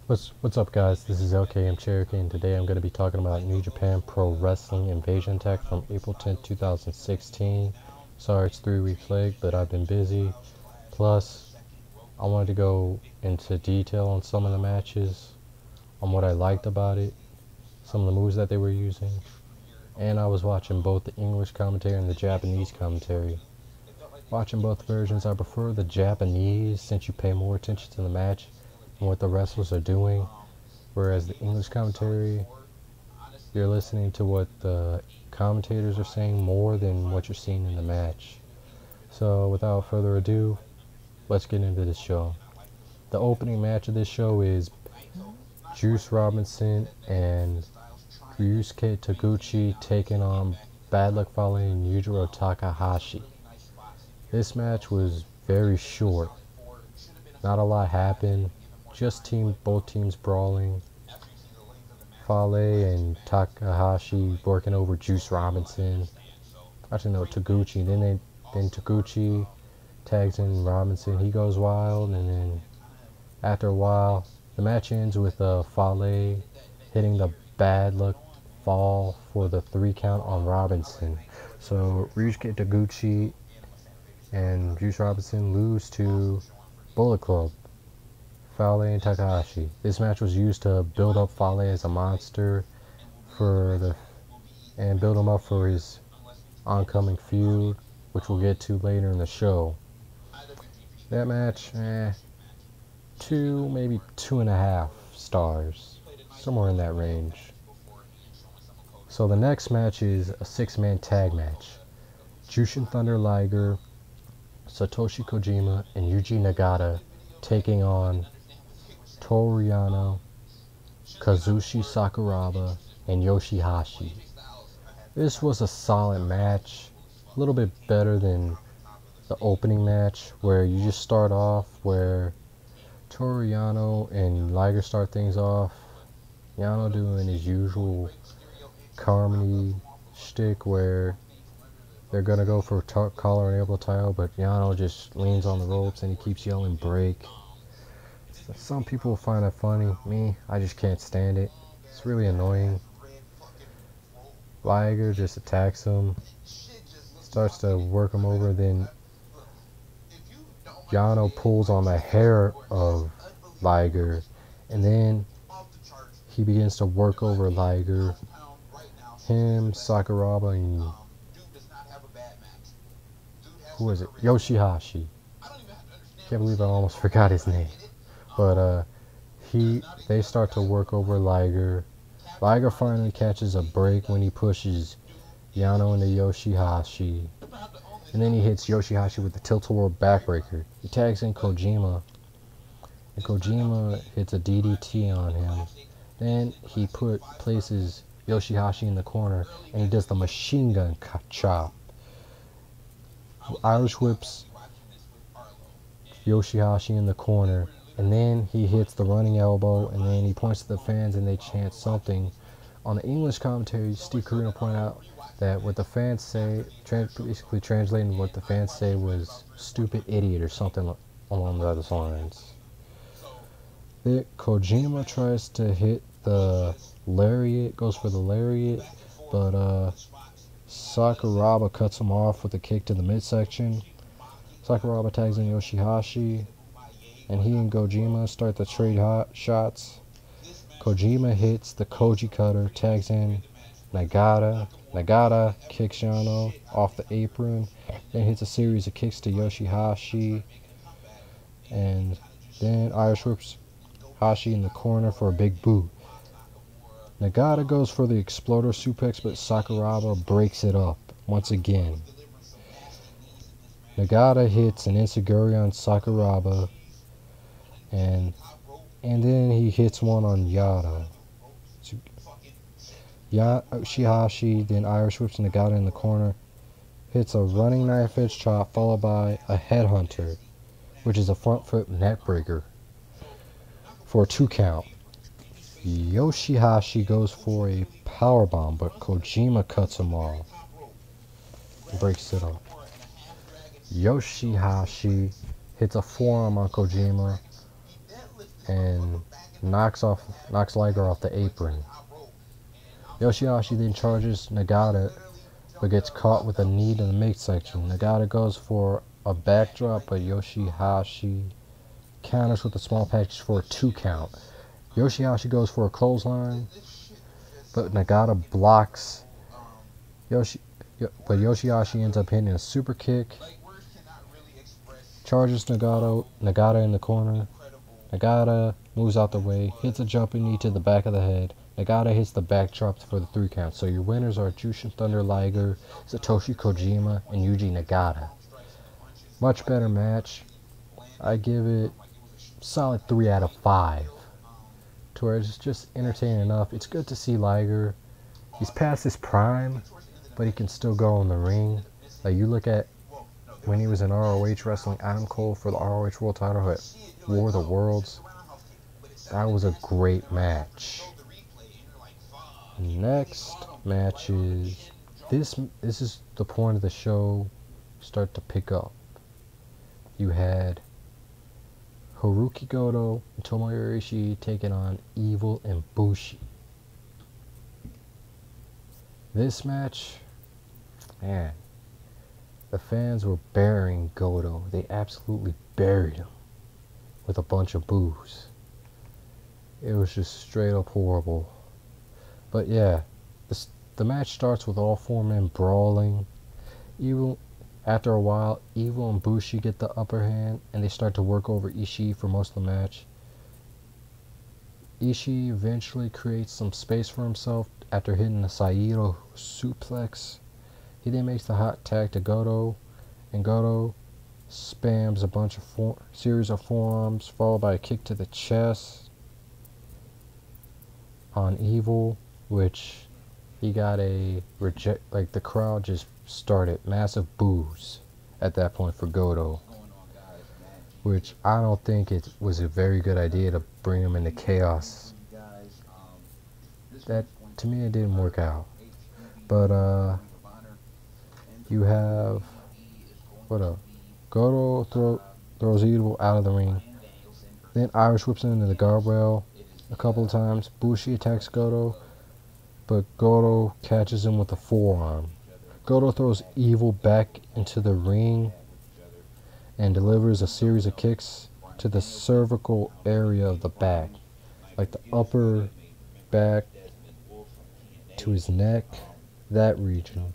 What's up, guys? This is LKM Cherokee, and today I'm going to be talking about New Japan Pro Wrestling Invasion Attack from April 10th, 2016. Sorry it's 3 weeks late, but I've been busy. Plus, I wanted to go into detail on some of the matches, on what I liked about it, some of the moves that they were using, and I was watching both the English commentary and the Japanese commentary. Watching both versions, I prefer the Japanese since you pay more attention to the match and what the wrestlers are doing. Whereas the English commentary, you're listening to what the commentators are saying more than what you're seeing in the match. So without further ado, let's get into this show. The opening match of this show is Juice Robinson and Ryusuke Taguchi taking on Bad Luck Fale and Yujiro Takahashi. This match was very short. Not a lot happened. Just both teams brawling. Fale and Takahashi working over Juice Robinson. Actually, no, Taguchi. Then Taguchi tags in Robinson. He goes wild, and then after a while, the match ends with Fale hitting the Bad Luck Fall for the 3 count on Robinson. So Ryusuke Taguchi and Juice Robinson lose to Bullet Club, Fale and Takahashi. This match was used to build up Fale as a monster and build him up for his oncoming feud, which we'll get to later in the show. That match, 2, maybe 2.5 stars, somewhere in that range. So the next match is a 6-man tag match. Jushin Thunder Liger, Satoshi Kojima, and Yuji Nagata taking on Toru Yano, Kazushi Sakuraba, and Yoshihashi. This was a solid match, a little bit better than the opening match where you just start off where Toru Yano and Liger start things off. Yano doing his usual comedy shtick where they're going to go for collar and elbow tie, but Yano just leans on the ropes and he keeps yelling break. Some people find it funny. Me, I just can't stand it. It's really annoying. Liger just attacks him, starts to work him over, then Yano pulls on the hair of Liger, and then he begins to work over Liger. Him, Sakuraba, and who is it? Yoshihashi. Can't believe I almost forgot his name. But they start to work over Liger. Liger finally catches a break when he pushes Yano into Yoshihashi. And then he hits Yoshihashi with the tilt-a-whirl backbreaker. He tags in Kojima. And Kojima hits a DDT on him. Then he places Yoshihashi in the corner and he does the machine gun chop. Irish whips Yoshihashi in the corner, and then he hits the running elbow, and then he points to the fans and they chant something. On the English commentary, Steve Carino pointed out that what the fans say, basically translating what the fans say, was stupid idiot or something along those lines. Then Kojima tries to hit the lariat, goes for the lariat, but Sakuraba cuts him off with a kick to the midsection. Sakuraba tags in Yoshihashi, and he and Kojima start to trade hot shots. Kojima hits the Koji Cutter, tags in Nagata. Nagata kicks Yano off the apron, then hits a series of kicks to Yoshihashi, and then Irish whips Hashi in the corner for a big boot. Nagata goes for the exploder suplex, but Sakuraba breaks it up once again. Nagata hits an enziguri on Sakuraba, and then he hits one on Yada. Yoshihashi then Irish whips Nagata in the corner, hits a running knife edge chop followed by a headhunter, which is a front foot neckbreaker, for a 2 count. Yoshihashi goes for a powerbomb, but Kojima cuts him off and breaks it up. Yoshihashi hits a forearm on Kojima, and knocks Liger off the apron. Yoshihashi then charges Nagata, but gets caught with a knee to the midsection. Nagata goes for a backdrop, but Yoshihashi counters with a small package for a 2 count. Yoshihashi goes for a clothesline, but Nagata blocks. But Yoshihashi ends up hitting a super kick. Charges Nagata in the corner. Nagata moves out the way, hits a jumping knee to the back of the head. Nagata hits the backdrop for the 3 count. So your winners are Jushin Thunder Liger, Satoshi Kojima, and Yuji Nagata. Much better match. I give it solid 3 out of 5. To where it's just entertaining enough. It's good to see Liger. He's past his prime, but he can still go in the ring. Like you look at when he was in ROH wrestling Adam Cole for the ROH World title at War of the Worlds. That was a great match. Next match is this is the point of the show start to pick up. You had Haruki Goto and Tomohiro Ishii taking on Evil and Bushi. This match, man, the fans were burying Goto. They absolutely buried him with a bunch of boos. It was just straight up horrible. But yeah, the match starts with all 4 men brawling. After a while, Evil and Bushi get the upper hand, and they start to work over Ishii for most of the match. Ishii eventually creates some space for himself after hitting a Saito suplex. He then makes the hot tag to Goto, and Goto spams a bunch of series of forearms, followed by a kick to the chest on Evil, which he got a reject. Like the crowd just started massive boos at that point for Goto, which I don't think it was a very good idea to bring him into chaos. That to me it didn't work out. But you have Goto throws Evil out of the ring, then Irish whips him into the guardrail a couple of times. Bushi attacks Goto, but Goto catches him with a forearm. Goto throws Evil back into the ring and delivers a series of kicks to the cervical area of the back, like the upper back to his neck, that region.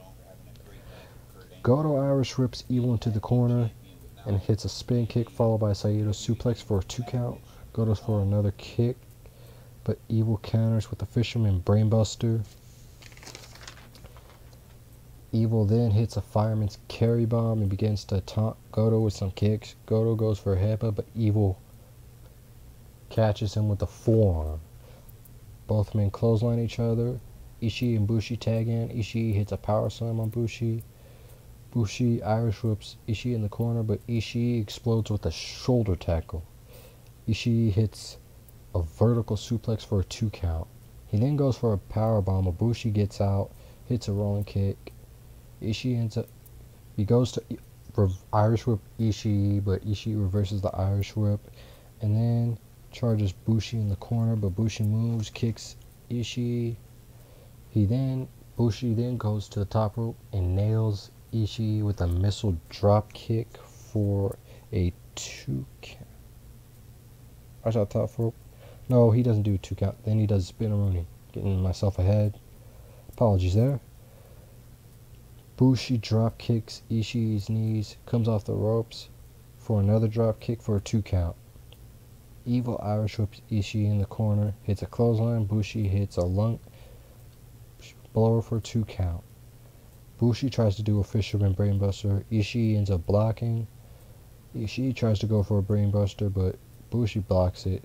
Goto Irish rips Evil into the corner and hits a spin kick followed by a Saito suplex for a 2 count. Goto's for another kick, but Evil counters with a Fisherman Brainbuster. Evil then hits a Fireman's Carry Bomb and begins to taunt Goto with some kicks. Goto goes for a headbutt, but Evil catches him with a forearm. Both men clothesline each other. Ishii and Bushi tag in. Ishii hits a power slam on Bushi. Bushi Irish whips Ishii in the corner, but Ishii explodes with a shoulder tackle. Ishii hits a vertical suplex for a 2 count. He then goes for a power bomb, but Bushi gets out, hits a rolling kick. He goes to Irish whip Ishii, but Ishii reverses the Irish whip, and then charges Bushi in the corner, but Bushi moves, kicks Ishii. Bushi then goes to the top rope and nails Ishii with a missile drop kick for a 2 count. I shot top rope. No, he doesn't do 2 count. Then he does spin-a-rooney. Getting myself ahead. Apologies there. Bushi drop kicks Ishii's knees, comes off the ropes for another drop kick for a 2 count. Evil Irish whips Ishii in the corner, hits a clothesline. Bushi hits a lung blower for a 2 count. Bushi tries to do a Fisherman Brainbuster. Ishii ends up blocking. Ishii tries to go for a Brainbuster, but Bushi blocks it.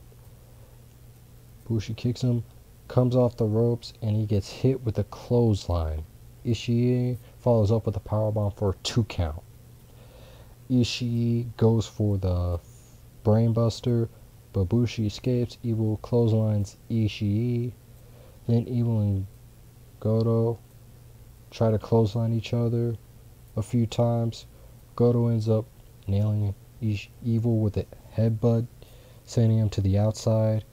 Bushi kicks him, comes off the ropes, and he gets hit with a clothesline. Ishii follows up with a powerbomb for a 2 count. Ishii goes for the Brainbuster, but Bushi escapes. Evil clotheslines Ishii. Then Evil and Goto try to clothesline each other a few times. Goto ends up nailing Evil with a headbutt, sending him to the outside.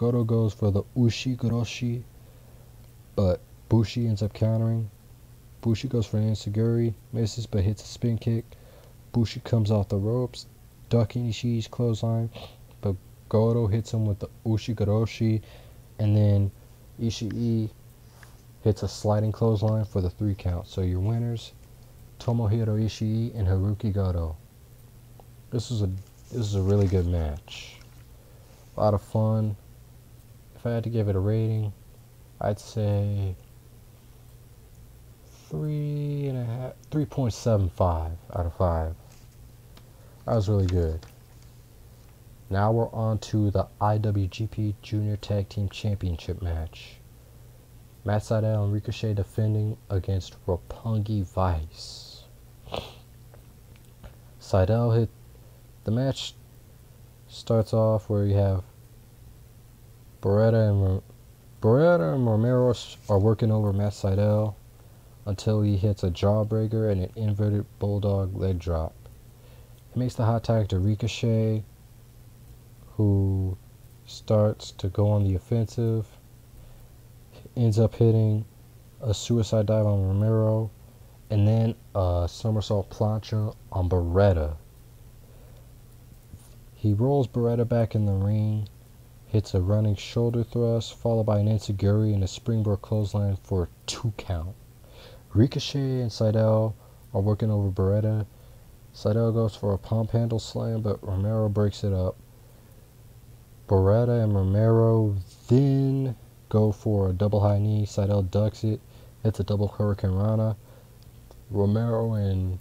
Goto goes for the Ushigoroshi, but Bushi ends up countering. Bushi goes for an enziguri, misses but hits a spin kick. Bushi comes off the ropes, ducking Ishii's clothesline, but Goto hits him with the Ushigoroshi, and then Ishii hits a sliding clothesline for the 3 count. So your winners, Tomohiro Ishii and Haruki Goto. This is a really good match. A lot of fun. If I had to give it a rating, I'd say 3.75 out of 5. That was really good. Now we're on to the IWGP Junior Tag Team Championship match. Matt Sydal and Ricochet defending against Roppongi Vice. Sydal hit the match. Starts off where you have Beretta and Romero are working over Matt Sydal until he hits a jawbreaker and an inverted bulldog leg drop. He makes the hot tag to Ricochet, who starts to go on the offensive, ends up hitting a suicide dive on Romero, and then a somersault plancha on Beretta. He rolls Beretta back in the ring, hits a running shoulder thrust, followed by an enziguri and a springboard clothesline for a 2 count. Ricochet and Sydal are working over Beretta. Sydal goes for a pump handle slam, but Romero breaks it up. Beretta and Romero then go for a double high knee. Sydal ducks it, hits a double Hurricane Rana. Romero and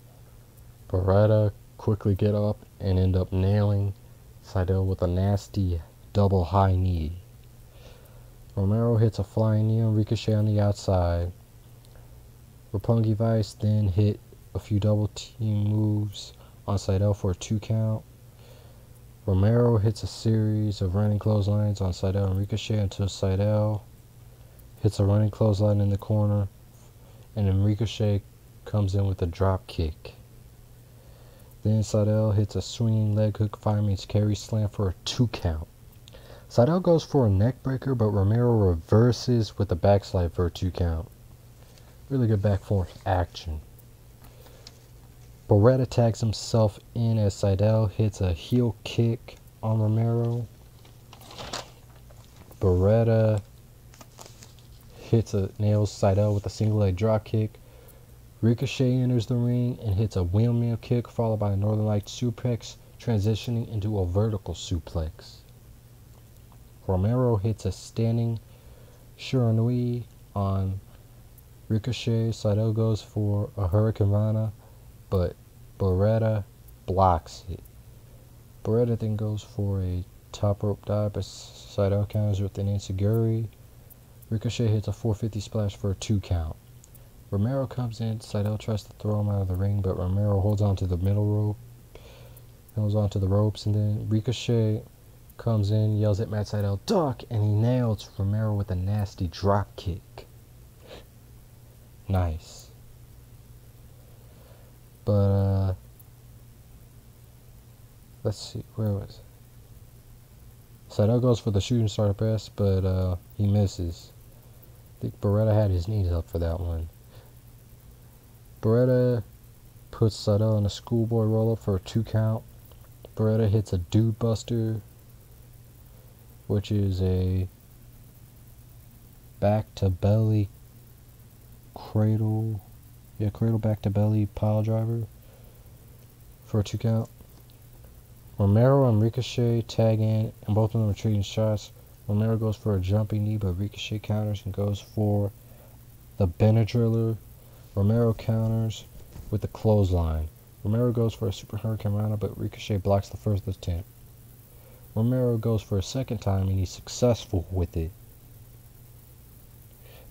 Beretta quickly get up and end up nailing Sydal with a nasty double high knee. Romero hits a flying knee on Ricochet on the outside. Roppongi Vice then hit a few double team moves on Sydal for a 2 count. Romero hits a series of running clotheslines on Sydal and Ricochet until Sydal hits a running clothesline in the corner, and then Ricochet comes in with a drop kick. Then Sydal hits a swinging leg hook fireman's carry slam for a 2 count. Sydal goes for a neck breaker, but Romero reverses with a backslide for a 2 count. Really good back forth action. Beretta tags himself in as Sydal hits a heel kick on Romero. Beretta nails Sydal with a single leg drop kick. Ricochet enters the ring and hits a windmill kick followed by a Northern Lights suplex, transitioning into a vertical suplex. Romero hits a standing Shiranui on Ricochet. Sydal goes for a Hurricane Rana, but Beretta blocks it. Beretta then goes for a top rope dive, but Sydal counters with an enziguri. Ricochet hits a 450 splash for a 2 count. Romero comes in. Sydal tries to throw him out of the ring, but Romero holds on to the middle rope. Holds on to the ropes, and then Ricochet comes in, yells at Matt Sydal, duck, and he nails Romero with a nasty drop kick. Nice. But, let's see, where was it? Sydal goes for the shooting star press, but he misses. I think Beretta had his knees up for that one. Beretta puts Sydal in a schoolboy roll-up for a 2 count. Beretta hits a dude buster, which is a back to belly cradle back to belly pile driver for a 2 count. Romero and Ricochet tag in, and both of them are trading shots. Romero goes for a jumping knee, but Ricochet counters and goes for the Benadryller. Romero counters with the clothesline. Romero goes for a Super Hurricane Rana, but Ricochet blocks the first attempt. Romero goes for a second time, and he's successful with it.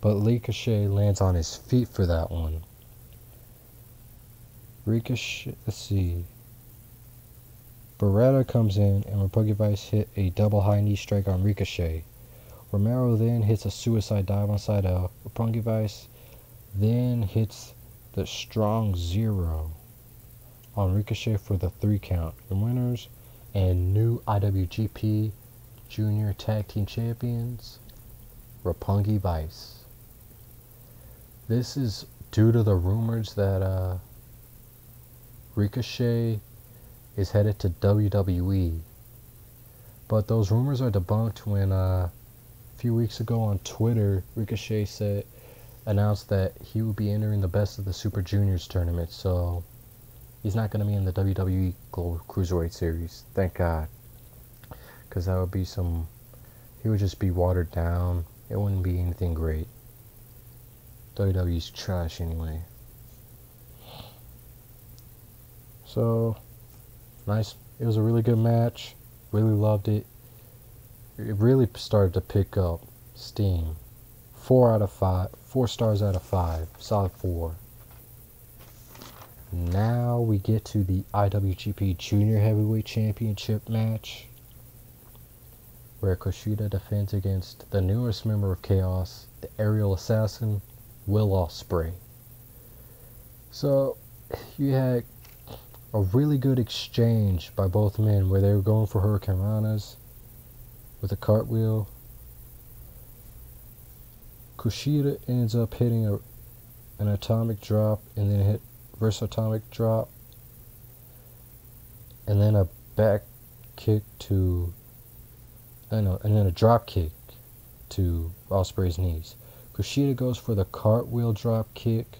But Ricochet lands on his feet for that one. Ricochet, let's see. Beretta comes in, and Roppongi Vice hit a double high knee strike on Ricochet. Romero then hits a suicide dive on Sydal. Roppongi Vice then hits the strong zero on Ricochet for the 3 count. Your winners and new IWGP Junior Tag Team Champions, Roppongi Vice. This is due to the rumors that Ricochet is headed to WWE. But those rumors are debunked when a few weeks ago on Twitter, Ricochet announced that he would be entering the Best of the Super Juniors tournament. So he's not going to be in the WWE Global Cruiserweight Series. Thank God. Because that would be he would just be watered down. It wouldn't be anything great. WWE's trash anyway. So, nice. It was a really good match. Really loved it. It really started to pick up steam. 4 stars out of 5. Solid 4. Now we get to the IWGP Junior Heavyweight Championship match, where Kushida defends against the newest member of Chaos, the aerial assassin, Will Ospreay. So, you had a really good exchange by both men where they were going for Hurricane Ranas with a cartwheel. Kushida ends up hitting an atomic drop and then hit reverse atomic drop and then a back kick and then a drop kick to Ospreay's knees. Kushida goes for the cartwheel drop kick,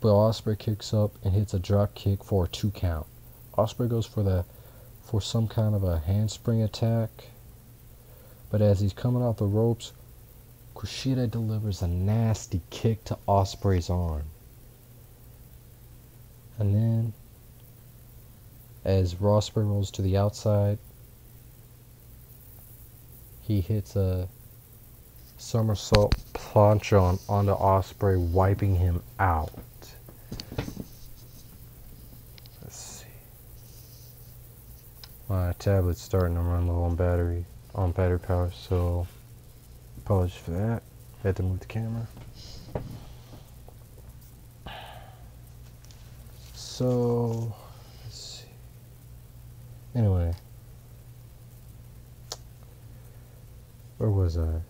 but Ospreay kicks up and hits a drop kick for a 2 count. Ospreay goes for some kind of a handspring attack, but as he's coming off the ropes, Kushida delivers a nasty kick to Ospreay's arm. And then, as Ospreay rolls to the outside, he hits a somersault plancha onto Ospreay, wiping him out. Let's see. My tablet's starting to run low on battery power, so apologies for that. Had to move the camera. So, let's see. Anyway, where was I? What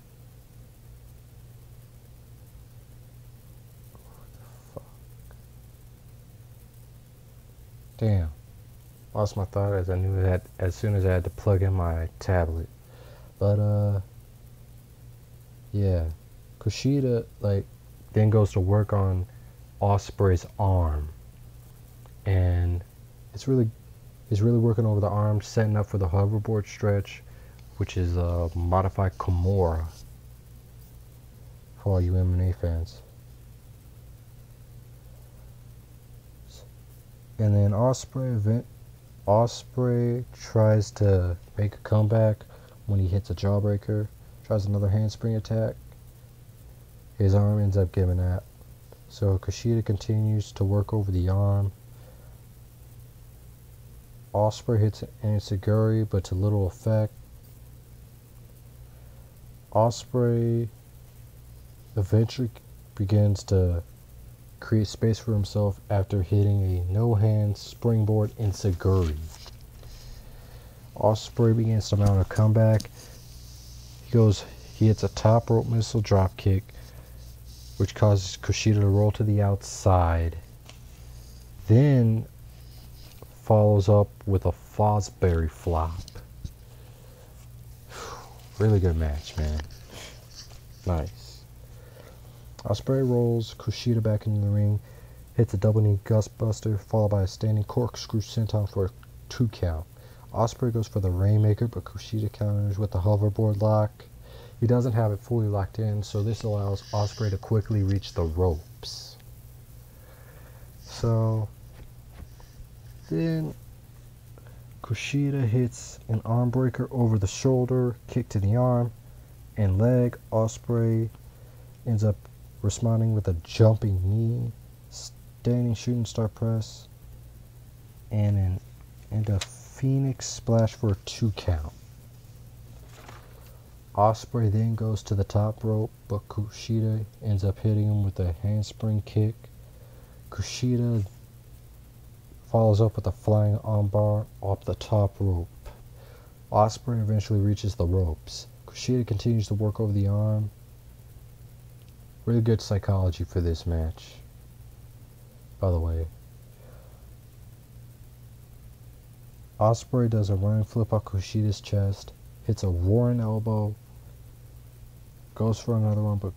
the fuck? Damn. Lost my thought as soon as I had to plug in my tablet. But yeah. Kushida then goes to work on Ospreay's arm. And he's really working over the arm, setting up for the hoverboard stretch, which is a modified Kimura for all you MMA fans. And then Ospreay tries to make a comeback when he hits a jawbreaker, tries another handspring attack. His arm ends up giving out. So Kushida continues to work over the arm. Ospreay hits an enziguri, but to little effect. Ospreay eventually begins to create space for himself after hitting a no-hand springboard enziguri. Ospreay begins to mount a comeback. He hits a top rope missile drop kick, which causes Kushida to roll to the outside. Then follows up with a Fosbury flop. Really good match, man. Nice. Ospreay rolls Kushida back into the ring, hits a double knee gustbuster, followed by a standing corkscrew senton for a 2 count. Ospreay goes for the Rainmaker, but Kushida counters with the hoverboard lock. He doesn't have it fully locked in, so this allows Ospreay to quickly reach the ropes. So then Kushida hits an arm breaker over the shoulder, kick to the arm and leg. Ospreay ends up responding with a jumping knee, standing shooting star press, and a Phoenix splash for a 2 count. Ospreay then goes to the top rope, but Kushida ends up hitting him with a handspring kick. Kushida follows up with a flying armbar off the top rope. Ospreay eventually reaches the ropes. Kushida continues to work over the arm. Really good psychology for this match, by the way. Ospreay does a running flip off Kushida's chest, hits a roaring elbow, goes for another one, but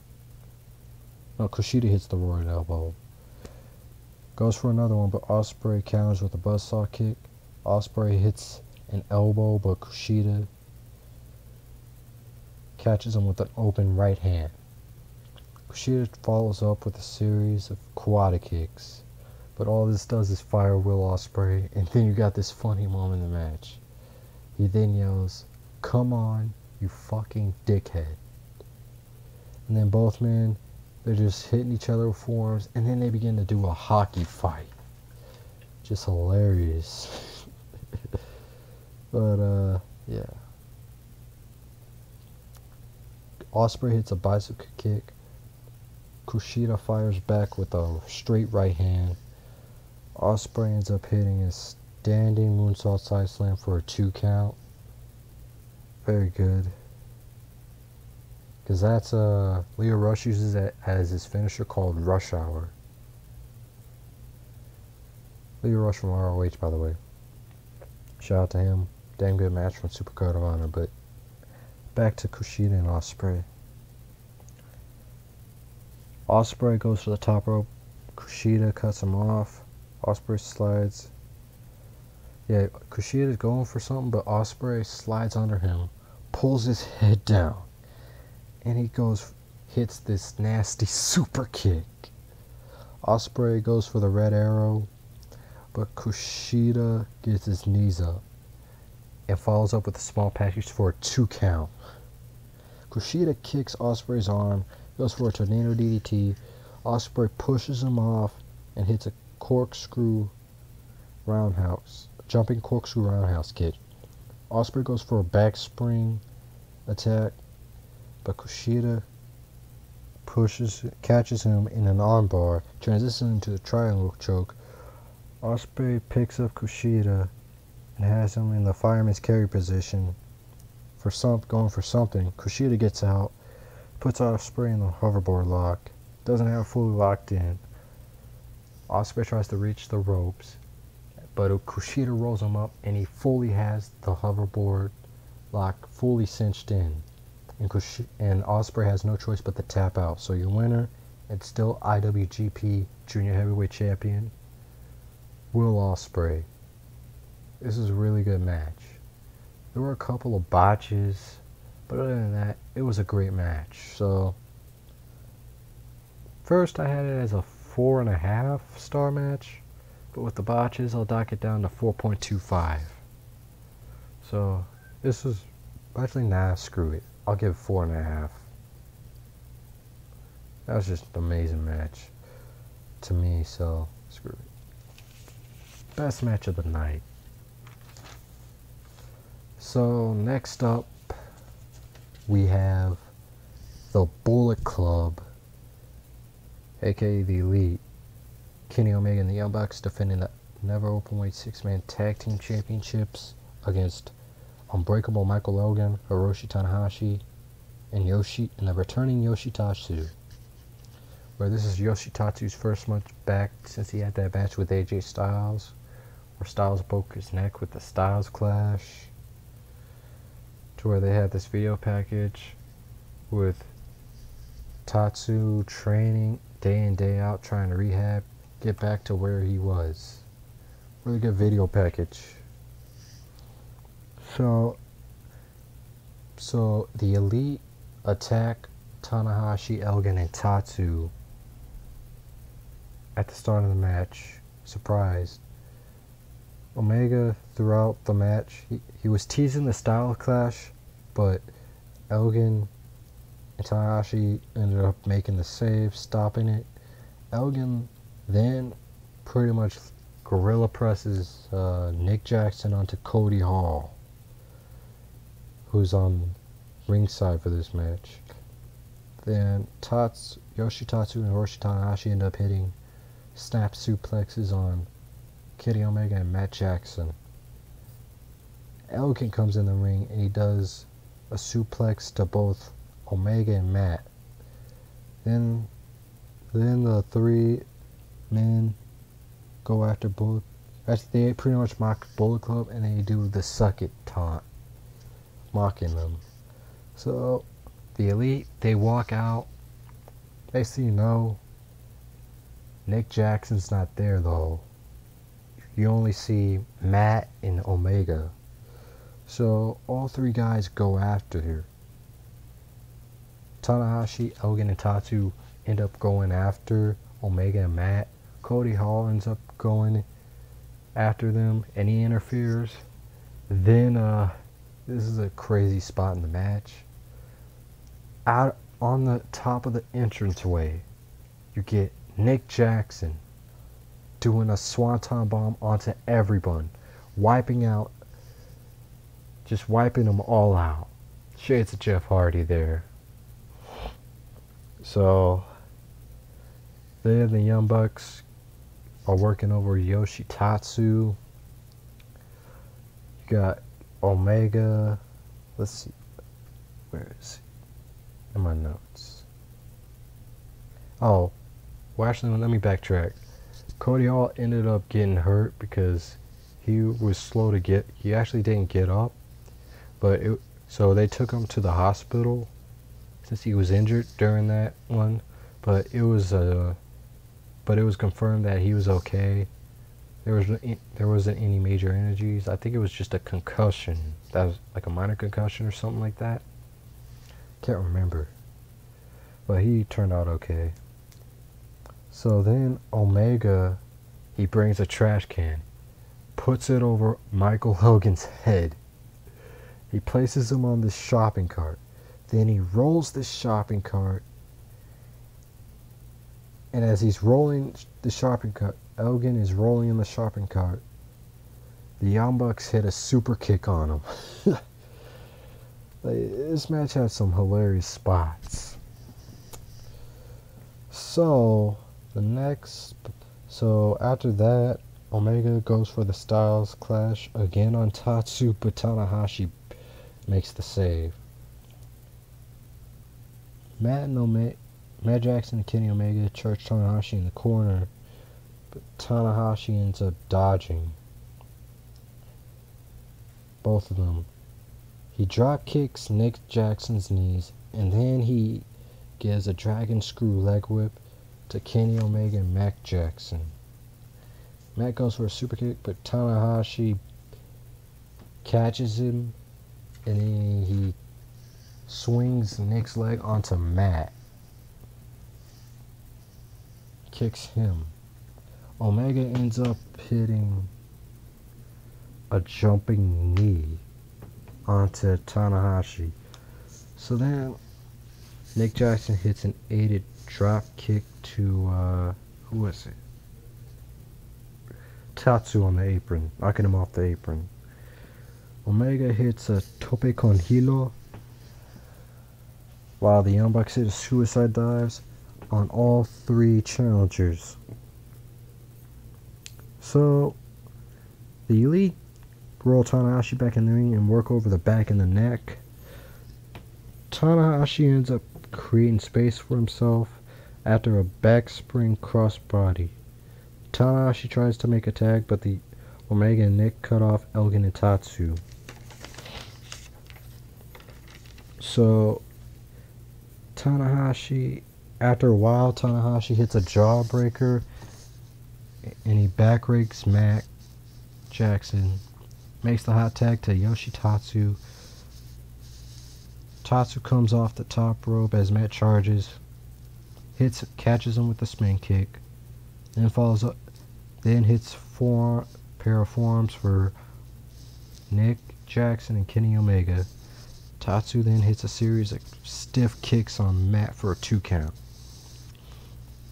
no, Kushida hits the roaring elbow. Goes for another one, but Ospreay counters with a buzzsaw kick. Ospreay hits an elbow, but Kushida catches him with an open right hand. Kushida follows up with a series of quad kicks, but all this does is fire Will Ospreay, and then you got this funny moment in the match. He then yells, "Come on, you fucking dickhead." And then both men, they're just hitting each other with forearms, and then they begin to do a hockey fight. Just hilarious. But, yeah. Ospreay hits a bicycle kick. Kushida fires back with a straight right hand. Ospreay ends up hitting a standing moonsault side slam for a 2 count. Very good. Because that's, Leo Rush uses that as his finisher called Rush Hour. Leo Rush from ROH, by the way. Shout out to him. Damn good match from Supercard of Honor. But back to Kushida and Ospreay. Ospreay goes for the top rope. Kushida cuts him off. Ospreay slides. Yeah, Kushida's going for something, but Ospreay slides under him, pulls his head down, and he hits this nasty super kick. Ospreay goes for the red arrow, but Kushida gets his knees up and follows up with a small package for a 2 count. Kushida kicks Ospreay's arm, goes for a tornado DDT. Ospreay pushes him off and hits a jumping corkscrew roundhouse kick. Ospreay goes for a back spring attack, but Kushida catches him in an armbar, transitions into a triangle choke. Ospreay picks up Kushida and has him in the fireman's carry position going for something. Kushida gets out, puts Ospreay in the hoverboard lock, doesn't have it fully locked in. Ospreay tries to reach the ropes, but Kushida rolls him up and he fully has the hoverboard lock fully cinched in. And Ospreay has no choice but to tap out. So your winner, it's still IWGP Junior Heavyweight Champion, Will Ospreay. This is a really good match. There were a couple of botches, but other than that, it was a great match. So, first I had it as a 4.5 star match, but with the botches, I'll dock it down to 4.25. So, this was, actually, nah, screw it. I'll give it 4.5. That was just an amazing match to me, so screw it. Best match of the night. So, next up, we have the Bullet Club, aka the Elite. Kenny Omega and the Young Bucks defending the Never Openweight 6-man Tag Team Championships against Unbreakable Michael Elgin, Hiroshi Tanahashi, and the returning Yoshitatsu. Where this is Yoshitatsu's first match back since he had that match with AJ Styles, where Styles broke his neck with the Styles Clash. To where they had this video package with Tatsu training day in, day out, trying to rehab, get back to where he was. Really good video package. So the Elite attack Tanahashi, Elgin, and Tatsu at the start of the match. Surprised. Omega, throughout the match, he was teasing the style clash, but Elgin and Tanahashi ended up making the save, stopping it. Elgin then pretty much gorilla presses Nick Jackson onto Cody Hall, who's on ringside for this match. Then Yoshitatsu and Hiroshi Tanahashi end up hitting snap suplexes on Kenny Omega and Matt Jackson. Elgin comes in the ring and he does a suplex to both Omega and Matt. Then the three men go after Bullet. Actually, they pretty much mock Bullet Club, and they do the suck it taunt, mocking them. So the Elite, they walk out. They see Nick Jackson's not there though. You only see Matt and Omega. So all three guys go after her. Tanahashi, Elgin, and Tatsu end up going after Omega and Matt. Cody Hall ends up going after them, and he interferes. Then this is a crazy spot in the match. Out on the top of the entranceway, you get Nick Jackson doing a swanton bomb onto everyone, just wiping them all out. Shades of Jeff Hardy there. So then the Young Bucks are working over Yoshitatsu. You got Omega. Let's see. Where is he? In my notes. Oh. Well, actually, let me backtrack. Cody Hall ended up getting hurt because he was slow to get. He actually didn't get up. So they took him to the hospital since he was injured during that one. But it was confirmed that he was okay. There wasn't any major injuries. I think it was just a concussion. That was like a minor concussion or something like that. Can't remember. But he turned out okay. So then Omega, he brings a trash can, puts it over Michael Hogan's head. He places him on this shopping cart. Then he rolls this shopping cart. And as he's rolling the shopping cart, Elgin is rolling in the shopping cart. The Young Bucks hit a super kick on him. This match had some hilarious spots. So after that, Omega goes for the Styles Clash again on Tatsu, but Tanahashi makes the save. Matt Jackson and Kenny Omega charge Tanahashi in the corner, but Tanahashi ends up dodging both of them. He drop kicks Nick Jackson's knees, and then he gives a dragon screw leg whip to Kenny Omega and Matt Jackson. Matt goes for a super kick, but Tanahashi catches him, and then he swings Nick's leg onto Matt. Kicks him. Omega ends up hitting a jumping knee onto Tanahashi. So then Nick Jackson hits an aided drop kick to who was it? Tatsu on the apron, knocking him off the apron. Omega hits a tope con hilo, while the Young Bucks hit a suicide dives on all three challengers. So the Elite roll Tanahashi back in the ring and work over the back and the neck. Tanahashi ends up creating space for himself after a back spring crossbody. Tanahashi tries to make a tag, but the Omega and Nick cut off Elgin and Tatsu. So Tanahashi, after a while, Tanahashi hits a jawbreaker and he back rakes Matt Jackson. Makes the hot tag to Yoshitatsu. Tatsu comes off the top rope as Matt charges. Catches him with the spin kick. Then follows up. Then hits pair of forearms for Nick Jackson and Kenny Omega. Tatsu then hits a series of stiff kicks on Matt for a 2 count.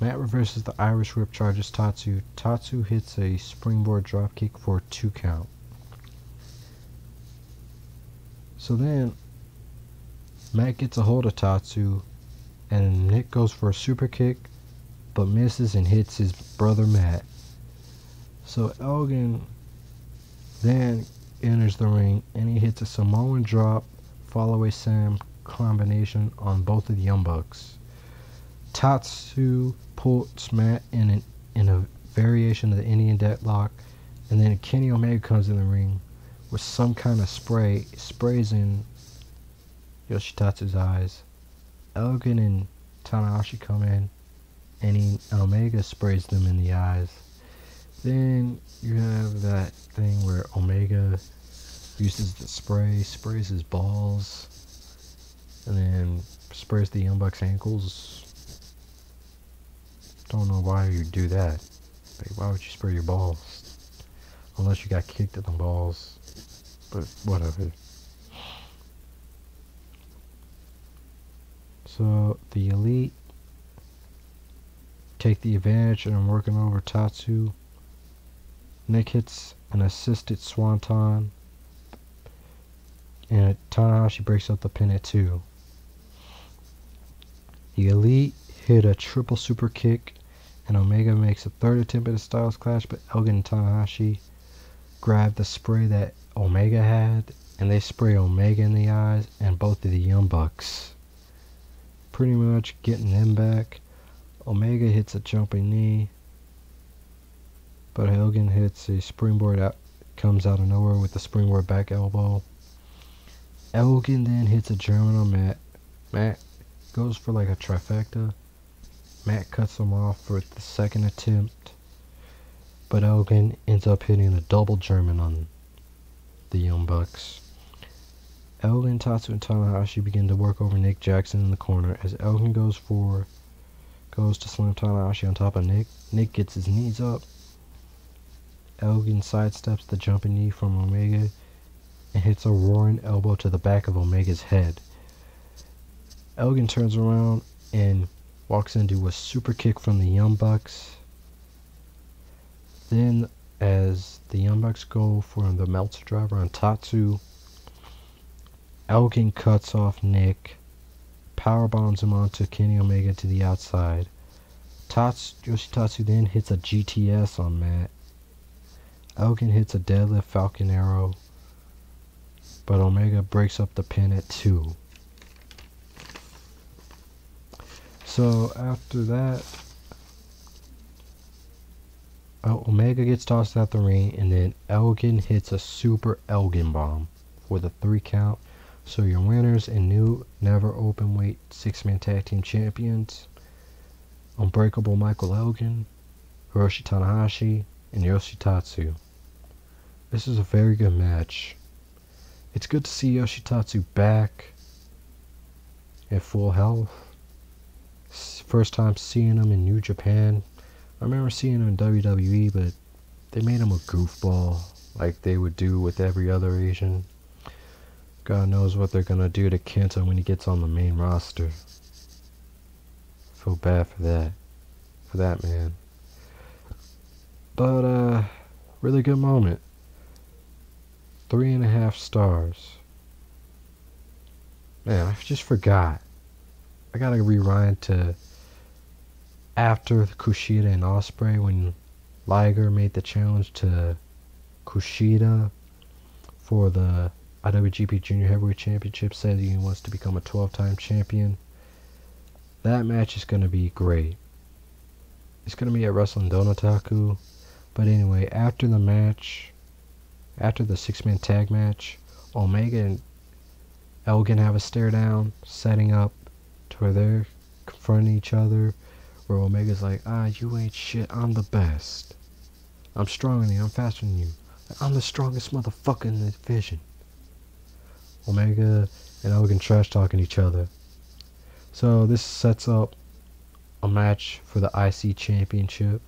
Matt reverses the Irish Whip, charges Tatsu. Tatsu hits a springboard dropkick for a 2 count. So then Matt gets a hold of Tatsu, and Nick goes for a super kick, but misses and hits his brother Matt. So Elgin then enters the ring and he hits a Samoan drop, follow-away slam combination on both of the Young Bucks. Tatsu puts Matt in a variation of the Indian deadlock, and then Kenny Omega comes in the ring with some kind of sprays in Yoshitatsu's eyes. Elgin and Tanahashi come in, and Omega sprays them in the eyes. Then you have that thing where Omega uses the sprays his balls, and then sprays the Young Bucks' ankles. Don't know why you do that. Like, why would you spray your balls? Unless you got kicked in the balls. But whatever. So the Elite take the advantage and I'm working over Tatsu. Nick hits an assisted swanton, and Tanahashi breaks up the pin at 2. The Elite hit a triple super kick, and Omega makes a third attempt at a Styles Clash, but Elgin and Tanahashi grab the spray that Omega had, and they spray Omega in the eyes and both of the Young Bucks, pretty much getting them back. Omega hits a jumping knee, but Elgin hits a springboard comes out of nowhere with the springboard back elbow. Elgin then hits a German on Matt. Matt goes for like a trifecta. Matt cuts him off for the second attempt, but Elgin ends up hitting a double German on the Young Bucks. Elgin, Tatsu, and Tanahashi begin to work over Nick Jackson in the corner as Elgin goes to slam Tanahashi on top of Nick. Nick gets his knees up. Elgin sidesteps the jumping knee from Omega and hits a roaring elbow to the back of Omega's head. Elgin turns around and walks into a super kick from the Young Bucks. Then, as the Young Bucks go for the Meltzer driver on Tatsu, Elgin cuts off Nick, powerbombs him onto Kenny Omega to the outside. Yoshitatsu then hits a GTS on Matt. Elgin hits a deadlift Falcon Arrow, but Omega breaks up the pin at 2. So after that, Omega gets tossed out the ring, and then Elgin hits a super Elgin bomb for the 3 count. So your winners and new never openweight 6-man tag team champions: Unbreakable Michael Elgin, Hiroshi Tanahashi, and Yoshitatsu. This is a very good match. It's good to see Yoshitatsu back at full health. First time seeing him in New Japan. I remember seeing him in WWE, but they made him a goofball like they would do with every other Asian. God knows what they're gonna do to Kenta when he gets on the main roster. Feel bad for that man. But really good moment. 3.5 stars. Man, I just forgot. I gotta rewind to after Kushida and Ospreay, when Liger made the challenge to Kushida for the IWGP Junior Heavyweight Championship, said he wants to become a 12-time champion. That match is going to be great. It's going to be at Wrestling Donutaku. But anyway, after the match, after the 6-man tag match, Omega and Elgin have a stare down, setting up to where they're confronting each other, where Omega's like, you ain't shit, I'm the best. I'm stronger than you, I'm faster than you. I'm the strongest motherfucker in the division. Omega and Elgin trash talking each other. So this sets up a match for the IC Championship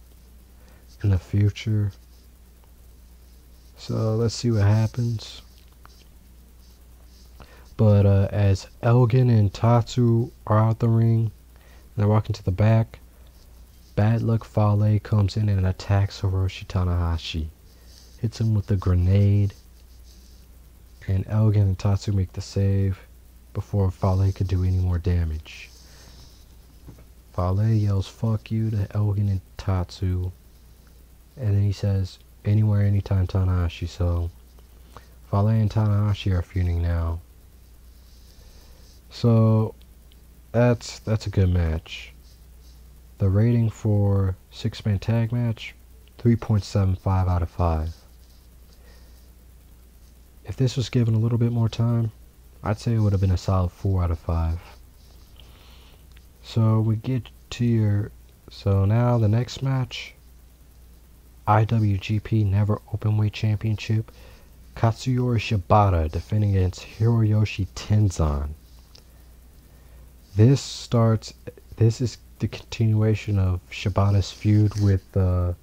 in the future. So let's see what happens. But as Elgin and Tatsu are out the ring, and they're walking to the back, Bad Luck Fale comes in and attacks Hiroshi Tanahashi. Hits him with a grenade, and Elgin and Tatsu make the save before Fale could do any more damage. Fale yells "fuck you" to Elgin and Tatsu, and then he says "anywhere, anytime Tanahashi." So Fale and Tanahashi are feuding now. So that's a good match. The rating for 6-man tag match, 3.75 out of 5. If this was given a little bit more time, I'd say it would have been a solid 4 out of 5. So we get to so now the next match, IWGP Never Openweight Championship, Katsuyori Shibata defending against Hiroyoshi Tenzan. This is the continuation of Shibata's feud with the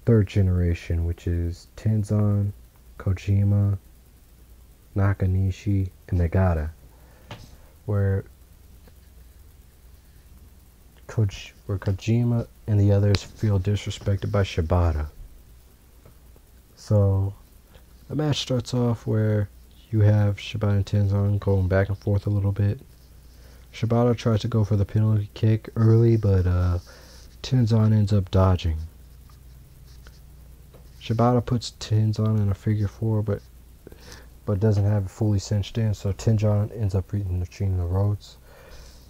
third generation, which is Tenzan, Kojima, Nakanishi, and Nagata, where Kojima and the others feel disrespected by Shibata. So the match starts off where you have Shibata and Tenzan going back and forth a little bit. Shibata tries to go for the penalty kick early, but Tenzan ends up dodging. Shibata puts Tenzan in a figure 4, but doesn't have it fully cinched in, so Tenzan ends up reaching the ropes.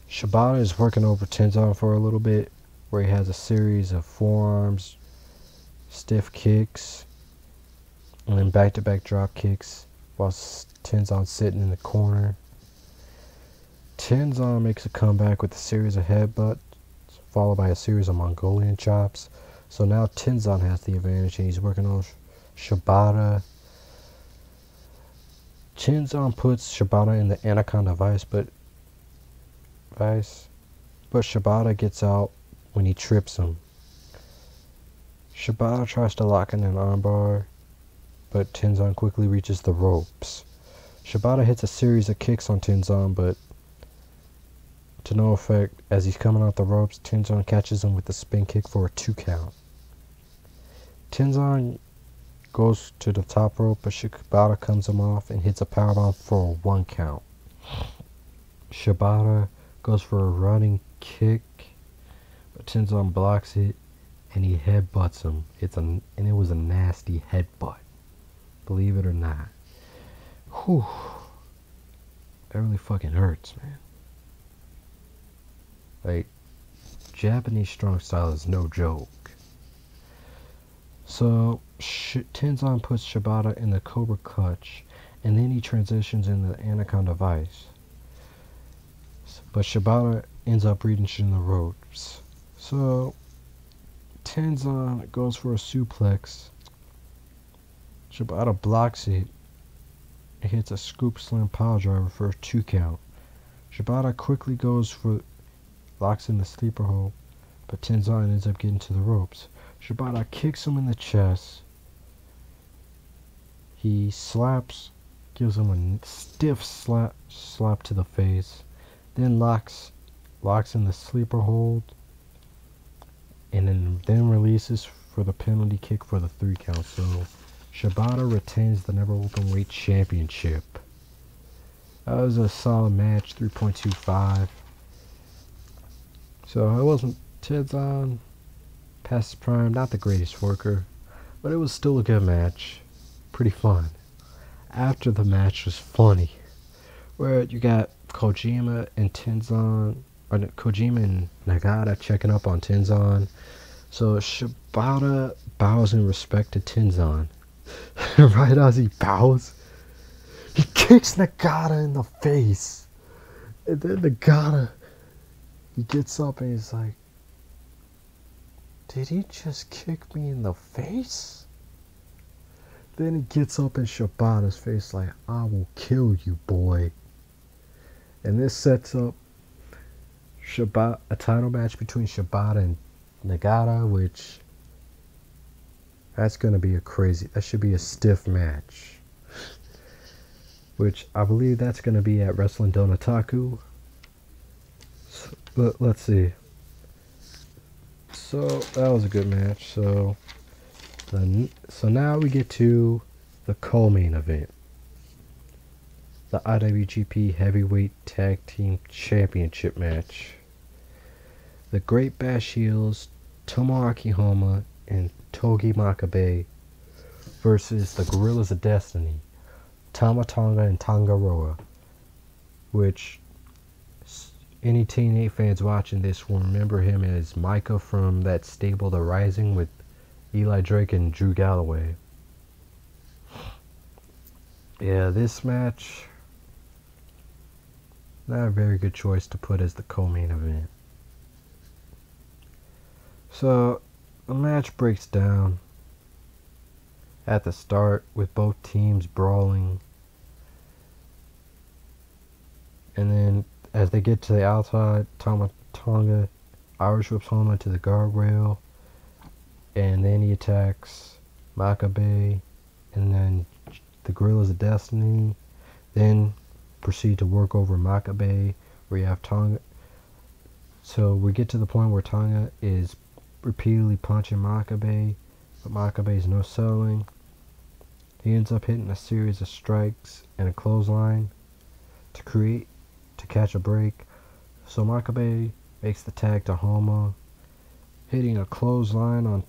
Shibata is working over Tenzan for a little bit, where he has a series of forearms, stiff kicks, and then back-to-back drop kicks, while Tenzan's sitting in the corner. Tenzan makes a comeback with a series of headbutts, followed by a series of Mongolian chops. So now Tenzan has the advantage, and he's working on Shibata. Tenzan puts Shibata in the Anaconda Vice, but Shibata gets out when he trips him. Shibata tries to lock in an armbar, but Tenzan quickly reaches the ropes. Shibata hits a series of kicks on Tenzan, but to no effect. As he's coming out the ropes, Tenzan catches him with a spin kick for a 2 count. Tenzan goes to the top rope, but Shibata comes him off and hits a powerbomb for a 1 count. Shibata goes for a running kick, but Tenzan blocks it and he headbutts him. And it was a nasty headbutt, believe it or not. Whew. That really fucking hurts, man. Like, Japanese strong style is no joke. So Tenzan puts Shibata in the Cobra Clutch, and then he transitions into the Anaconda Vice. But Shibata ends up reaching the ropes. So Tenzan goes for a suplex. Shibata blocks it and hits a scoop slam pile driver for a 2 count. Shibata quickly locks in the sleeper hold, but Tenzan ends up getting to the ropes. Shibata kicks him in the chest. He gives him a stiff slap to the face, then locks in the sleeper hold, and then releases for the penalty kick for the 3 count. So Shibata retains the Never Openweight Championship. That was a solid match, 3.25. So it wasn't Tenzan past his prime, not the greatest worker, but it was still a good match. Pretty fun. After the match was funny, where you got Kojima and Nagata checking up on Tenzan. So Shibata bows in respect to Tenzan. Right as he bows, he kicks Nagata in the face. And then Nagata, he gets up and he's like, "Did he just kick me in the face?" Then he gets up in Shibata's face like, "I will kill you, boy." And this sets up a title match between Shibata and Nagata, which that should be a stiff match. Which I believe that's going to be at Wrestling Donataku. But let's see. So that was a good match. So now we get to the co-main event, the IWGP Heavyweight Tag Team Championship match. The Great Bash Heels, Tomoaki Honma and Togi Makabe versus the Gorillas of Destiny, Tama Tonga and Tangaroa, which any Teen fans watching this will remember him as Micah from that stable The Rising with Eli Drake and Drew Galloway. Yeah, this match, not a very good choice to put as the co-main event. So, the match breaks down at the start with both teams brawling. And then, as they get to the outside, Tama Tonga Irish whips Homa to the guardrail. And then he attacks Makabe. And then the Gorillas of Destiny. Then proceed to work over Makabe, where you have Tonga. So we get to the point where Tonga is repeatedly punching Makabe, but Makabe is no selling. He ends up hitting a series of strikes and a clothesline to catch a break. So Makabe makes the tag to Homa, hitting a clothesline on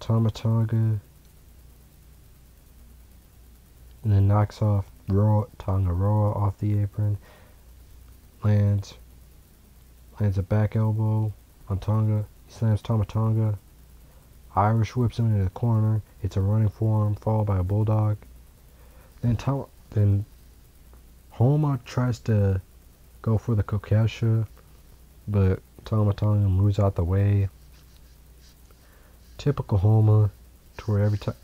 Tama Tonga, and then knocks off Tangaroa off the apron. Lands a back elbow on Tonga. He slams Tama Tonga. Irish whips him into the corner. It's a running forearm followed by a bulldog. Then Homa tries to go for the Kokesha, but Tama Tonga moves out the way. Typical Homa, to where every time,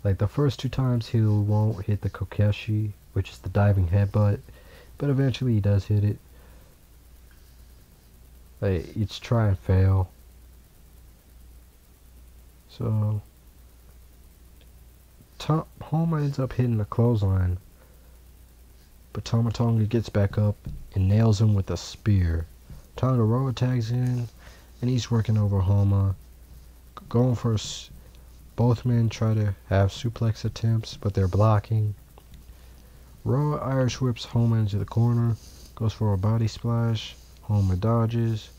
like the first two times he won't hit the Kokeshi, which is the diving headbutt, but eventually he does hit it. Like, it's try and fail. So Homa ends up hitting the clothesline, but Tama Tonga gets back up and nails him with a spear. Tangaroa tags in, and he's working over Homa. Going for both men try to have suplex attempts, but they're blocking. Roa Irish whips Homa into the corner, goes for a body splash. Homa dodges,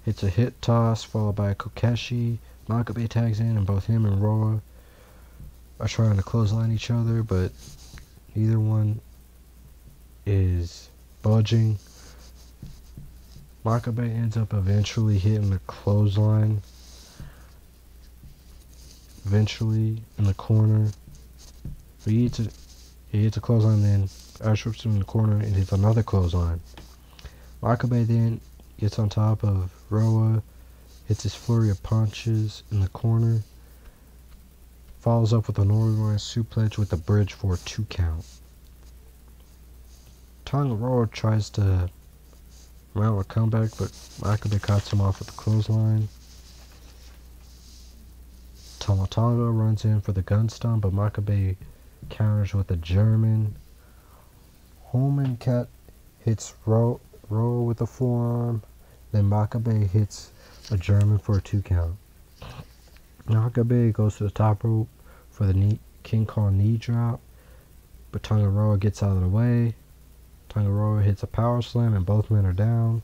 hits a hit toss followed by a Kokeshi. Makabe tags in, and both him and Roa are trying to clothesline each other, but neither one is budging. Makabe ends up eventually hitting the clothesline, eventually in the corner. He hits a clothesline, then Irish whips him in the corner and hits another clothesline. Makabe then gets on top of Roa, hits his flurry of punches in the corner, follows up with a Northern suplex with a bridge for a 2 count. Tangaroa tries to mount a comeback, but Makabe cuts him off with a clothesline. Tama Tonga runs in for the gun stomp, but Makabe counters with a German. Holman Cat hits Roa with a forearm. Then Makabe hits a German for a 2 count. Makabe goes to the top rope for the King Kong knee drop, but Tangaroa gets out of the way. Tangaroa hits a power slam and both men are down.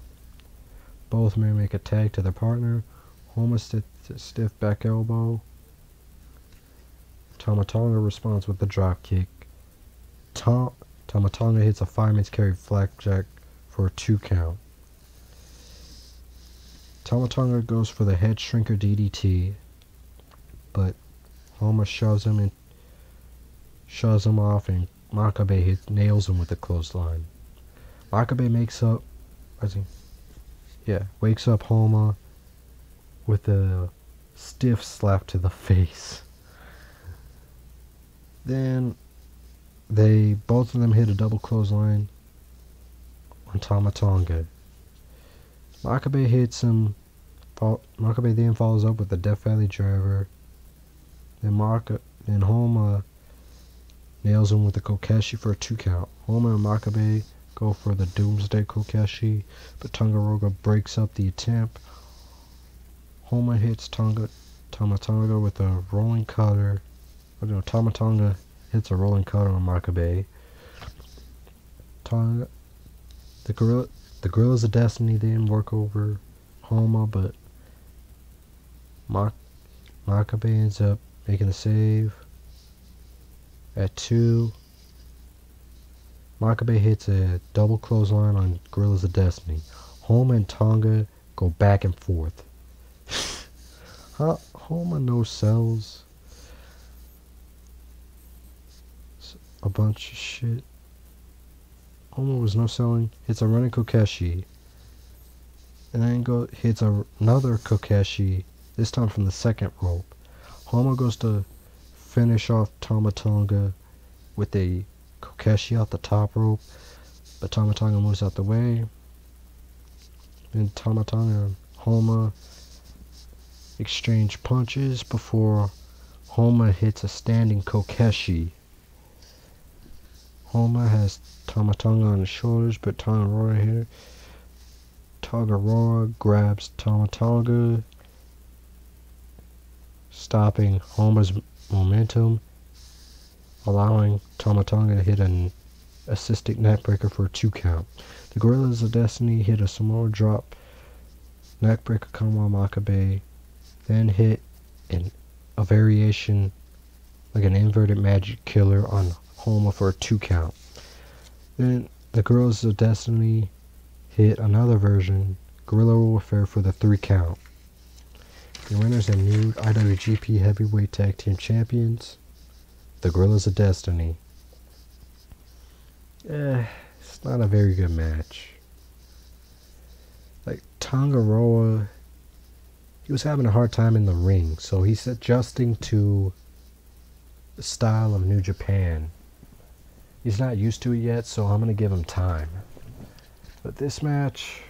Both men make a tag to their partner. Homa stiff back elbow. Tama Tonga responds with the drop kick. Tama Tonga hits a fireman's carry flapjack for a 2 count. Tama Tonga goes for the head shrinker DDT, but Homa shoves him off, and Makabe nails him with the clothesline. Makabe wakes up Homa with a stiff slap to the face. Then both of them hit a double clothesline on Tama Tonga. Makabe hits him. Makabe then follows up with the Death Valley Driver. Then Homa nails him with the Kokeshi for a 2 count. Homa and Makabe go for the Doomsday Kokeshi, but Tangaroa breaks up the attempt. Homa hits Tama Tonga with a rolling cutter. Tama Tonga hits a rolling cutter on Makabe. The Gorillas of Destiny then work over Homa, but Makabe ends up making the save at 2. Makabe hits a double clothesline on Gorillas of Destiny. Homa and Tonga go back and forth. Homa no sells a bunch of shit. Homa was no selling. Hits a running Kokeshi. And then hits another Kokeshi, this time from the second rope. Homa goes to finish off Tama Tonga with a Kokeshi out the top rope, but Tama Tonga moves out the way. Then Tama Tonga and Homa exchange punches before Homa hits a standing Kokeshi. Homa has Tama Tonga on his shoulders, but Tagaroa grabs Tama Tonga, stopping Homa's momentum, allowing Tama Tonga to hit an assistic neckbreaker for a 2 count. The Gorillas of Destiny hit a Samoa drop neckbreaker Kanwa Makabe, then hit a variation like an inverted magic killer on Homa for a 2 count. Then the Gorillas of Destiny hit another version, Guerrilla Warfare, for the 3 count. The winners and new IWGP Heavyweight Tag Team Champions, the Gorillas of Destiny. It's not a very good match. Like, Tangaroa, he was having a hard time in the ring, so he's adjusting to the style of New Japan. He's not used to it yet, so I'm going to give him time. But this match,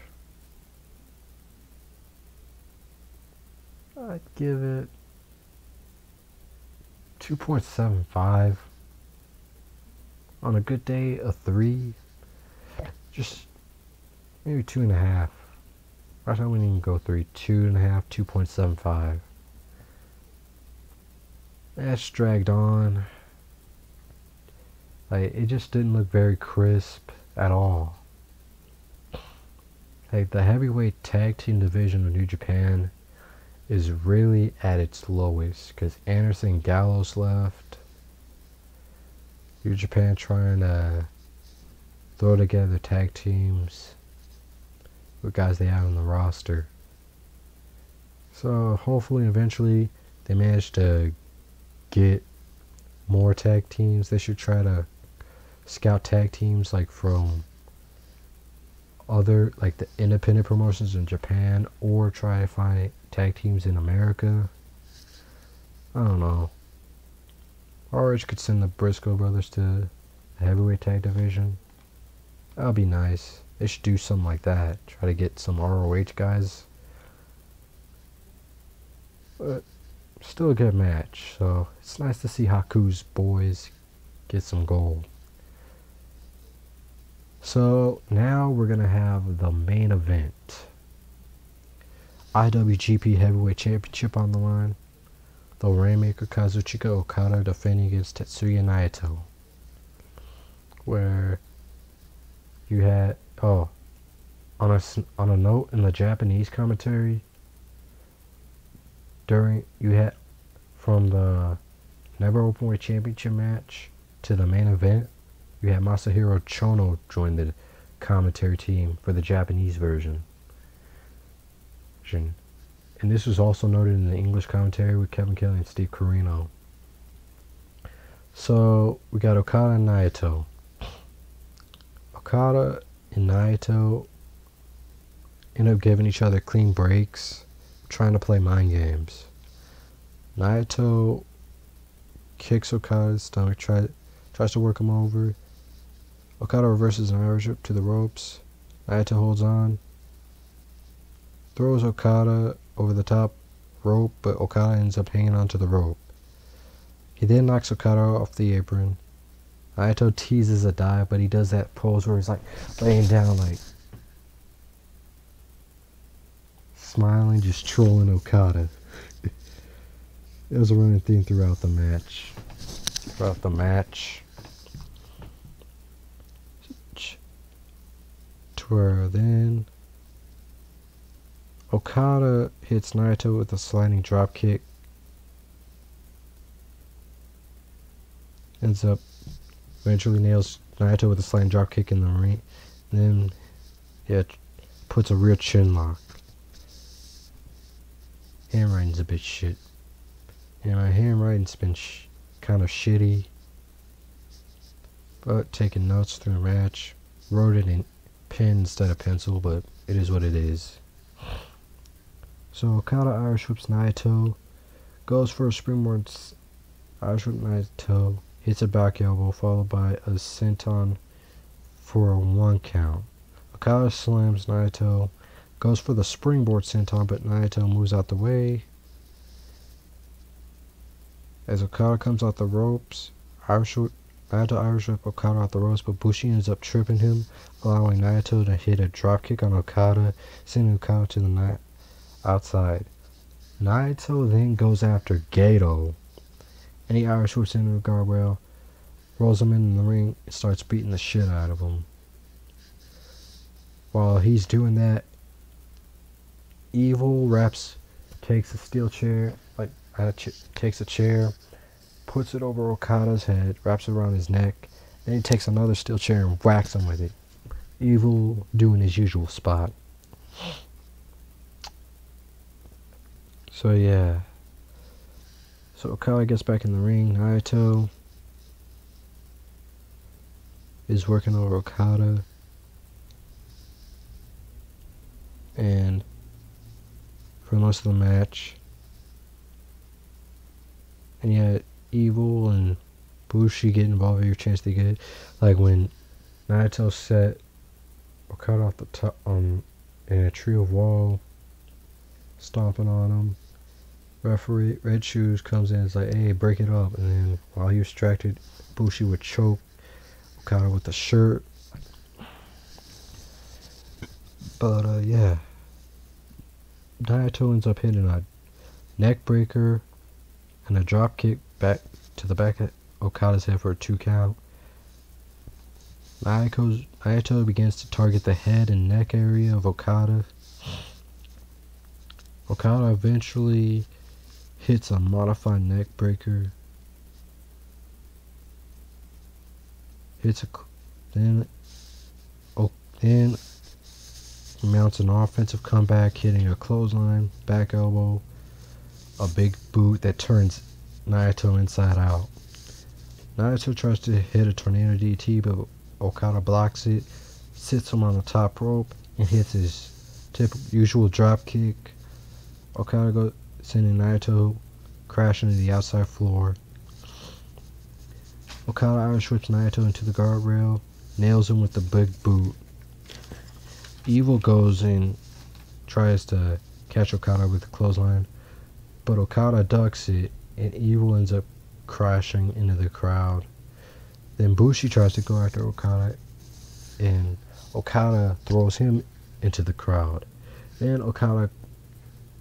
I'd give it 2.75. On a good day, a 3. Just maybe 2.5. I thought we didn't go 3. 2.5, 2.75. Match dragged on. Like, it just didn't look very crisp at all. Like, the heavyweight tag team division of New Japan is really at its lowest because Anderson and Gallows left. New Japan trying to throw together tag teams with guys they have on the roster. So hopefully eventually they manage to get more tag teams. They should try to scout tag teams like from other, like the independent promotions in Japan, or try to find tag teams in America. I don't know. ROH could send the Briscoe brothers to the heavyweight tag division. That would be nice. They should do something like that. Try to get some ROH guys. But still a good match. So it's nice to see Haku's boys get some gold. So now we're going to have the main event. IWGP Heavyweight Championship on the line. The Rainmaker Kazuchika Okada defending against Tetsuya Naito. Where you had, on a note in the Japanese commentary, you had from the Never Openweight Championship match to the main event, you had Masahiro Chono join the commentary team for the Japanese version. And this was also noted in the English commentary with Kevin Kelly and Steve Corino. So we got Okada and Naito. Okada and Naito end up giving each other clean breaks, trying to play mind games. Naito kicks Okada's stomach, tries to work him over. Okada reverses an Irish whip to the ropes. Naito holds on, throws Okada over the top rope, but Okada ends up hanging onto the rope. He then knocks Okada off the apron. Naito teases a dive, but he does that pose where he's like laying down, like smiling, just trolling Okada. It was a running theme throughout the match. To where then Okada hits Naito with a sliding drop kick. Ends up eventually nails Naito with a sliding drop kick in the ring. Then, yeah, puts a rear chin lock. Handwriting's a bit shit. And my handwriting's been kind of shitty. But taking notes through the match. Wrote it in pen instead of pencil, but it is what it is. So Okada Irish whips Naito. Goes for a springboard Irish whip Naito. Hits a back elbow followed by a senton for a 1 count. Okada slams Naito. Goes for the springboard senton, but Naito moves out the way. As Okada comes out the ropes, Naito Irish whip Okada out the ropes, but Bushi ends up tripping him, allowing Naito to hit a dropkick on Okada, sending Okada to the outside. Naito then goes after Gato, and he Irish whips into the guardrail, rolls him in the ring, and starts beating the shit out of him. While he's doing that, Evil takes a steel chair, takes a chair, puts it over Okada's head, wraps it around his neck, then he takes another steel chair and whacks him with it. Evil doing his usual spot. So yeah. So Okada gets back in the ring. Naito is working over Okada. And for most of the match. And yet Evil and Bushi get involved every chance they get. Like when Naito set Okada off the top in a tree of wall, stomping on him. Referee Red Shoes comes in and is like, hey, break it up. And then while he was distracted, Bushi would choke Okada with the shirt. But yeah, Naito ends up hitting a neck breaker and a drop kick back to the back of Okada's head for a 2 count. Naito begins to target the head and neck area of Okada. Okada eventually hits a modified neck breaker. Then mounts an offensive comeback, hitting a clothesline, back elbow, a big boot that turns Naito inside out. Naito tries to hit a tornado DT, but Okada blocks it, sits him on the top rope, and hits his usual drop kick. Okada goes, sending Naito crashing to the outside floor. Okada Irish whips Naito into the guardrail, nails him with the big boot. Evil goes in, tries to catch Okada with the clothesline, but Okada ducks it, and Evil ends up crashing into the crowd. Then Bushi tries to go after Okada, and Okada throws him into the crowd. Then Okada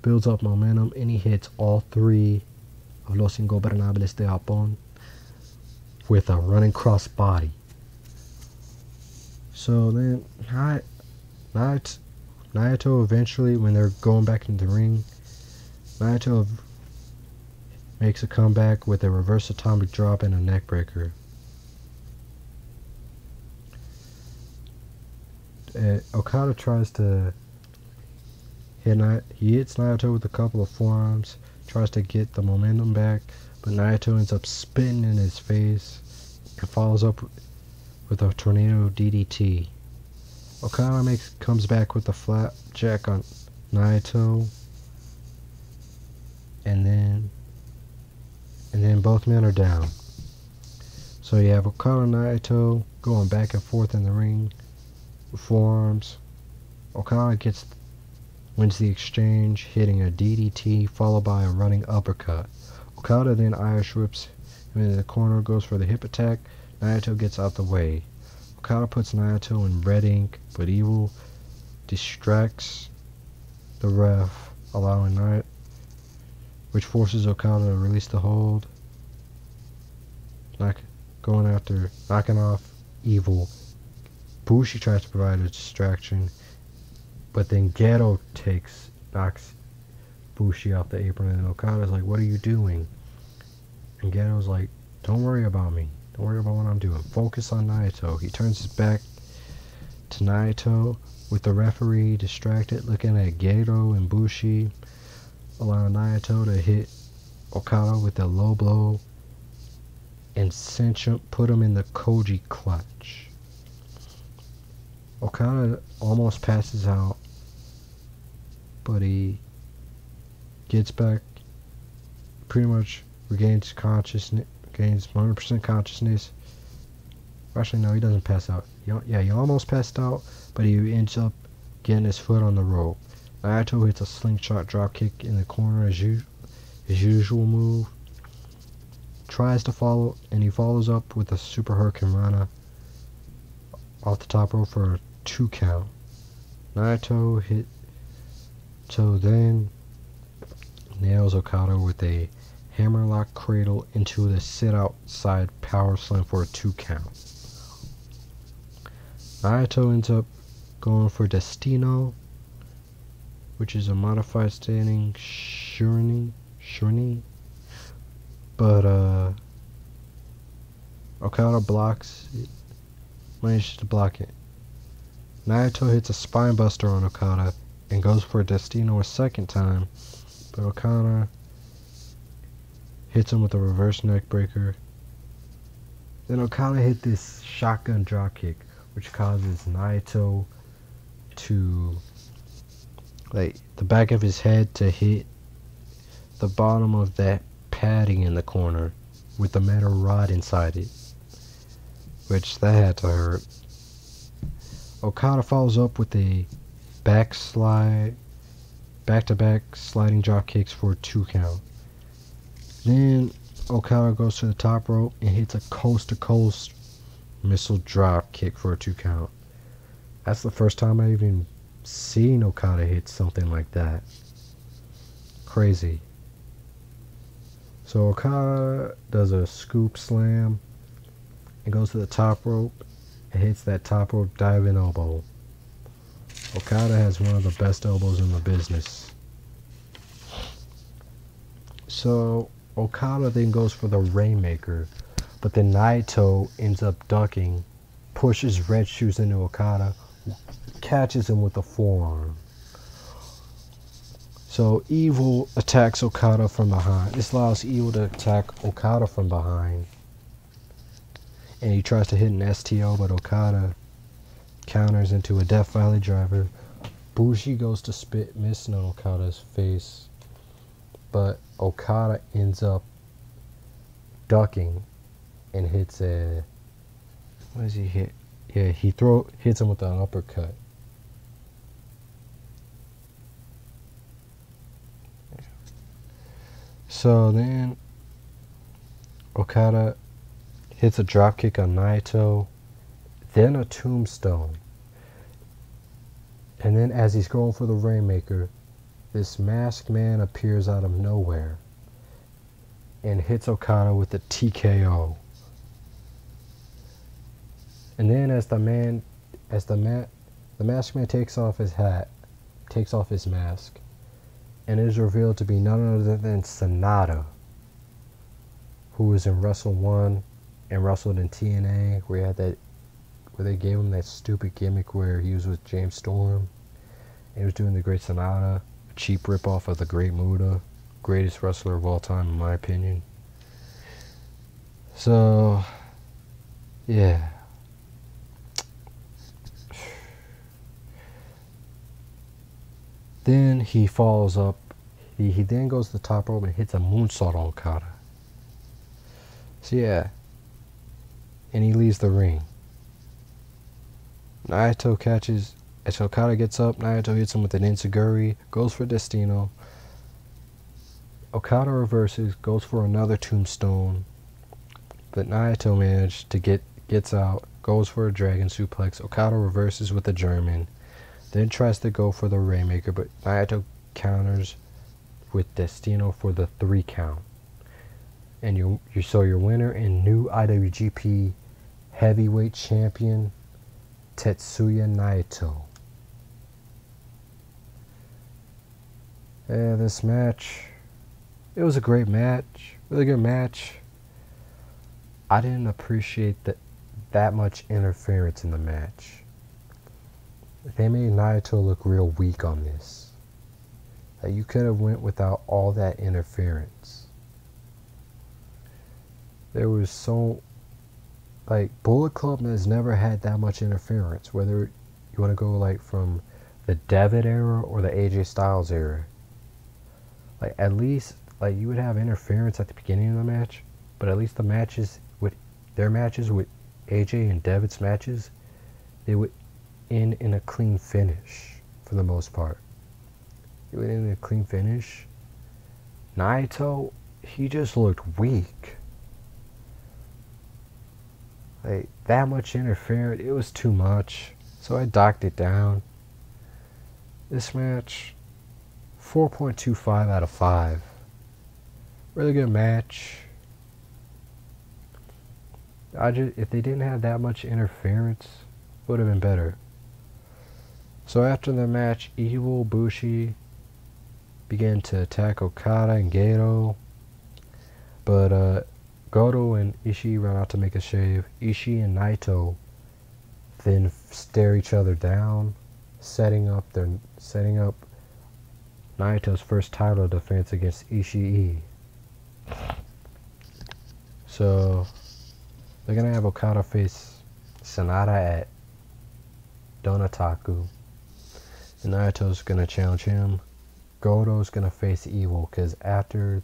builds up momentum, and he hits all 3 of Los Ingobernables de Japón with a running cross body. So then Naito eventually, when they're going back into the ring, Naito makes a comeback with a reverse atomic drop and a neck breaker. Okada tries to he hits Naito with a couple of forearms, tries to get the momentum back, but Naito ends up spitting in his face and follows up with a tornado DDT. Okada comes back with a flapjack on Naito, and then both men are down. So you have Okada and Naito going back and forth in the ring with forearms. Okada wins the exchange, hitting a DDT followed by a running uppercut. Okada then Irish whips him into the corner, goes for the hip attack. Naito gets out the way. Okada puts Naito in red ink, but Evil distracts the ref, which forces Okada to release the hold. Knocking off Evil. Bushi tries to provide a distraction, but then Gedo knocks Bushi off the apron, and Okada's like, what are you doing? And Geto's like, don't worry about me. Don't worry about what I'm doing. Focus on Naito. He turns his back to Naito with the referee distracted, looking at Gedo and Bushi, allowing Naito to hit Okada with a low blow and cinch him, put him in the Koji clutch. Okada almost passes out, but he gets back, pretty much regains consciousness, gains 100% consciousness. Actually, no, he doesn't pass out. He almost passed out, but he ends up getting his foot on the rope. Naito hits a slingshot dropkick in the corner as his usual move. Tries to follow, and he follows up with a Super Hurricane Rana off the top rope for a 2 count. Naito then nails Okada with a hammerlock cradle into the sit-outside power slam for a 2 count. Naito ends up going for Destino, which is a modified standing shurni, but Okada blocks it, manages to block it. Naito hits a spinebuster on Okada and goes for Destino a second time, but Okada hits him with a reverse neck breaker. Then Okada hit this shotgun dropkick, which causes Naito to, like, the back of his head to hit the bottom of that padding in the corner with the metal rod inside it, which that had to hurt. Okada follows up with a back-to-back sliding drop kicks for a 2 count. Then Okada goes to the top rope and hits a coast-to-coast missile drop kick for a 2 count. That's the first time I even seen Okada hit something like that. Crazy. So Okada does a scoop slam and goes to the top rope and hits that top rope diving elbow. Okada has one of the best elbows in the business. So Okada then goes for the Rainmaker, but then Naito ends up ducking, pushes Red Shoes into Okada, catches him with the forearm. So Evil attacks Okada from behind. This allows Evil to attack Okada from behind. And he tries to hit an STO, but Okada counters into a Death Valley driver. Bushi goes to spit, missing on Okada's face. But Okada ends up ducking and hits a... What does he hit? Yeah, he hits him with an uppercut. So then Okada hits a dropkick on Naito, then a tombstone. And then as he's going for the Rainmaker, this masked man appears out of nowhere and hits Okada with a TKO. And then as the masked man takes off his hat, takes off his mask, and is revealed to be none other than Sonata, who was in Wrestle 1 and wrestled in TNA, where they gave him that stupid gimmick where he was with James Storm and he was doing the Great Sonata, a cheap ripoff of the Great Muta, greatest wrestler of all time in my opinion. So yeah. Then he follows up. He then goes to the top rope and hits a moonsault on Okada. So yeah. And he leaves the ring. Naito catches. As Okada gets up, Naito hits him with an enziguri. Goes for Destino. Okada reverses. Goes for another tombstone. But Naito managed to gets out. Goes for a dragon suplex. Okada reverses with a German. Then tries to go for the Rainmaker, but Naito counters with Destino for the 3 count. And your winner and new IWGP Heavyweight Champion, Tetsuya Naito. Yeah, this match, it was a great match, really good match. I didn't appreciate that much interference in the match. They made Naito look real weak on this. Like, you could have went without all that interference. There was so, like, Bullet Club has never had that much interference, whether you want to go like from the Devitt era or the AJ Styles era. Like, at least, like, you would have interference at the beginning of the match, but at least the matches with their matches with AJ and Devitt's matches, they would end in a clean finish for the most part. It would end in a clean finish. Naito, he just looked weak. Like, that much interference, it was too much. So I docked it down. This match, 4.25 out of 5. Really good match. If they didn't have that much interference, it would have been better. So after the match, Evil Bushi began to attack Okada and Gato, but Goto and Ishii ran out to make a shave. Ishii and Naito then stare each other down, setting up Naito's first title defense against Ishii. So they're gonna have Okada face Sanada at Donataku, and Naito's gonna challenge him. Goto's gonna face Evil, because after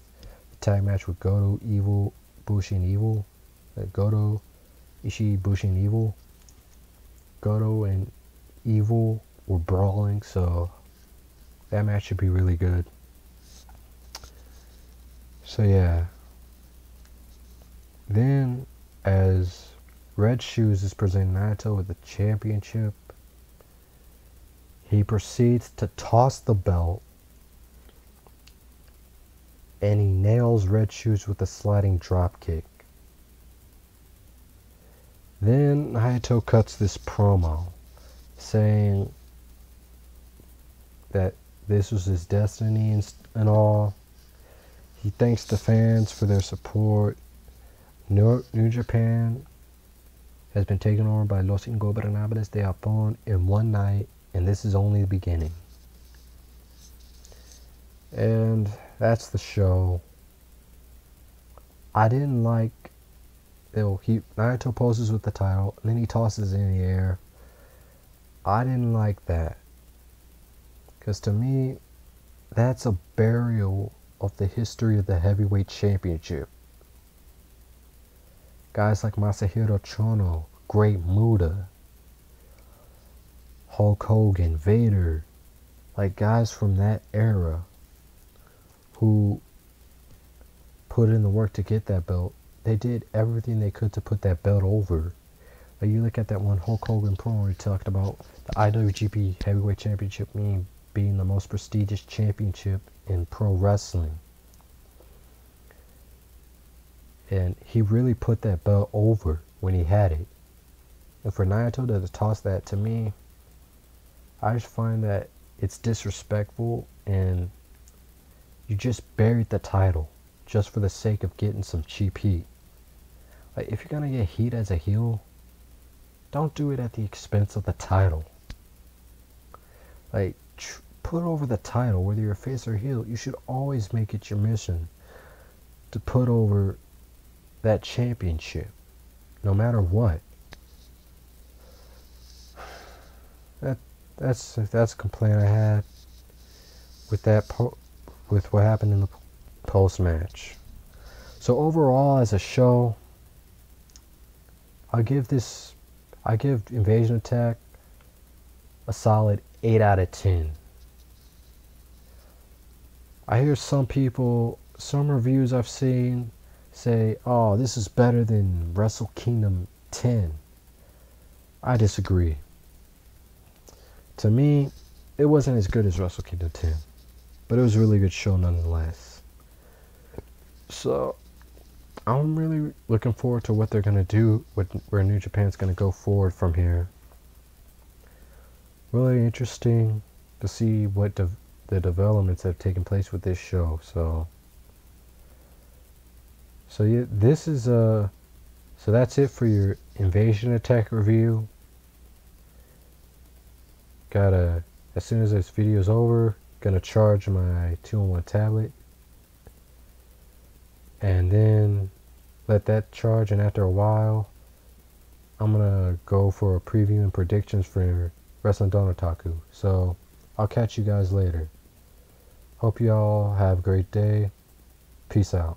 the tag match with Goto, Evil, Bushi, and Evil, Goto, Ishii, Bushi, and Evil, Goto and Evil were brawling, so that match should be really good. So yeah. Then, as Red Shoes is presenting Naito with the championship, he proceeds to toss the belt, and he nails Red Shoes with a sliding drop kick. Then Naito cuts this promo saying that this was his destiny and all. He thanks the fans for their support. New Japan has been taken over by Los Ingobernables de Japón in one night, and this is only the beginning. And that's the show. I didn't like, Naito poses with the title, and then he tosses it in the air. I didn't like that, because to me, that's a burial of the history of the heavyweight championship. Guys like Masahiro Chono, Great Muta, Hulk Hogan, Vader, like guys from that era who put in the work to get that belt. They did everything they could to put that belt over. Like, you look at that one Hulk Hogan promo where he talked about the IWGP Heavyweight Championship being the most prestigious championship in pro wrestling. And he really put that belt over when he had it. And for Naito to toss that, to me, I just find that it's disrespectful, and you just buried the title just for the sake of getting some cheap heat. Like, if you're gonna get heat as a heel, don't do it at the expense of the title. Like, put over the title, whether you're face or heel. You should always make it your mission to put over that championship, no matter what. That's a complaint I had with with what happened in the post match. So overall, as a show, I give Invasion Attack a solid 8 out of 10. I hear some reviews I've seen say, oh, this is better than Wrestle Kingdom 10. I disagree. To me, it wasn't as good as Wrestle Kingdom 10, but it was a really good show nonetheless. So, I'm really looking forward to what they're going to do, where New Japan's going to go forward from here. Really interesting to see what the developments that have taken place with this show. So yeah, this is So that's it for your Invasion Attack review. As soon as this video is over, gonna charge my 2-in-1 tablet. And then let that charge, and after a while, I'm gonna go for a preview and predictions for Wrestling Don Otaku. So I'll catch you guys later. Hope you all have a great day. Peace out.